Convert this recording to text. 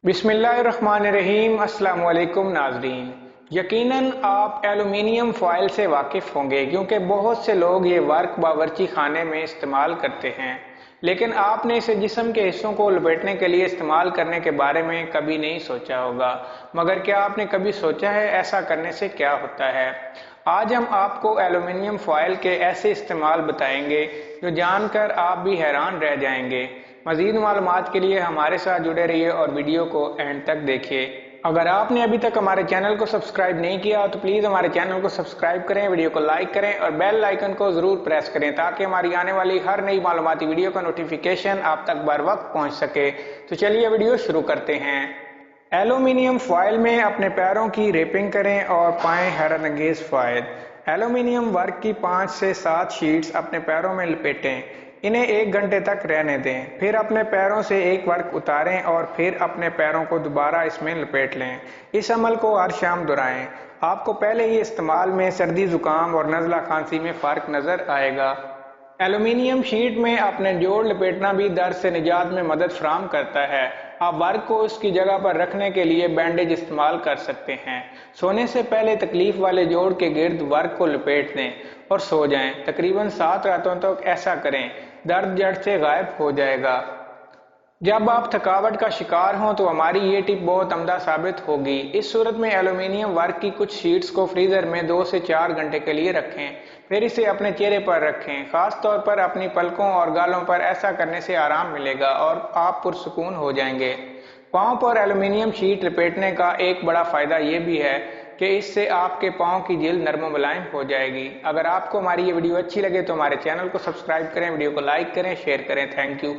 बिस्मिल्लाहिर्रहमानिर्रहीम। अस्सलाम वालेकुम नाज़रीन। यकीनन आप एलुमिनियम फॉयल से वाकिफ़ होंगे क्योंकि बहुत से लोग ये वर्क बावर्ची खाने में इस्तेमाल करते हैं, लेकिन आपने इसे जिस्म के हिस्सों को लपेटने के लिए इस्तेमाल करने के बारे में कभी नहीं सोचा होगा। मगर क्या आपने कभी सोचा है ऐसा करने से क्या होता है? आज हम आपको एलुमिनियम फॉयल के ऐसे इस्तेमाल बताएंगे जो जानकर आप भी हैरान रह जाएंगे। मज़ीद मालूमात के लिए हमारे साथ जुड़े रहिए और वीडियो को एंड तक देखिए। अगर आपने अभी तक हमारे चैनल को सब्सक्राइब नहीं किया तो प्लीज़ हमारे चैनल को सब्सक्राइब करें, वीडियो को लाइक करें और बेल आइकन को ज़रूर प्रेस करें ताकि हमारी आने वाली हर नई मालूमाती वीडियो का नोटिफिकेशन आप तक बर वक्त पहुँच सके। तो चलिए वीडियो शुरू करते हैं। एलुमिनियम फॉयल में अपने पैरों की रैपिंग करें और पाएं हैरत अंगेज फ़ायदे। एलुमिनियम वर्क की 5 से 7 शीट्स अपने पैरों में लपेटें। इन्हें 1 घंटे तक रहने दें, फिर अपने पैरों से एक वर्क उतारें और फिर अपने पैरों को दोबारा इसमें लपेट लें। इस अमल को हर शाम दोहराएं। आपको पहले ही इस्तेमाल में सर्दी जुकाम और नज़ला खांसी में फ़र्क नज़र आएगा। एलुमिनियम शीट में अपने जोड़ लपेटना भी दर्द से निजात में मदद फराहम करता है। आप वर्क को उसकी जगह पर रखने के लिए बैंडेज इस्तेमाल कर सकते हैं। सोने से पहले तकलीफ वाले जोड़ के गिर्द वर्क को लपेट दें और सो जाएं। तकरीबन 7 रातों तक ऐसा करें, दर्द जड़ से गायब हो जाएगा। जब आप थकावट का शिकार हों तो हमारी ये टिप बहुत अमदा साबित होगी। इस सूरत में एलुमिनियम वर्क की कुछ शीट्स को फ्रीजर में 2 से 4 घंटे के लिए रखें, फिर इसे अपने चेहरे पर रखें। खास तौर पर अपनी पलकों और गालों पर ऐसा करने से आराम मिलेगा और आप पुरसुकून हो जाएंगे। पाँव पर एलुमिनियम शीट लपेटने का एक बड़ा फायदा ये भी है कि इससे आपके पाँव की जिल्द नरम मुलायम हो जाएगी। अगर आपको हमारी ये वीडियो अच्छी लगे तो हमारे चैनल को सब्सक्राइब करें, वीडियो को लाइक करें, शेयर करें। Thank you.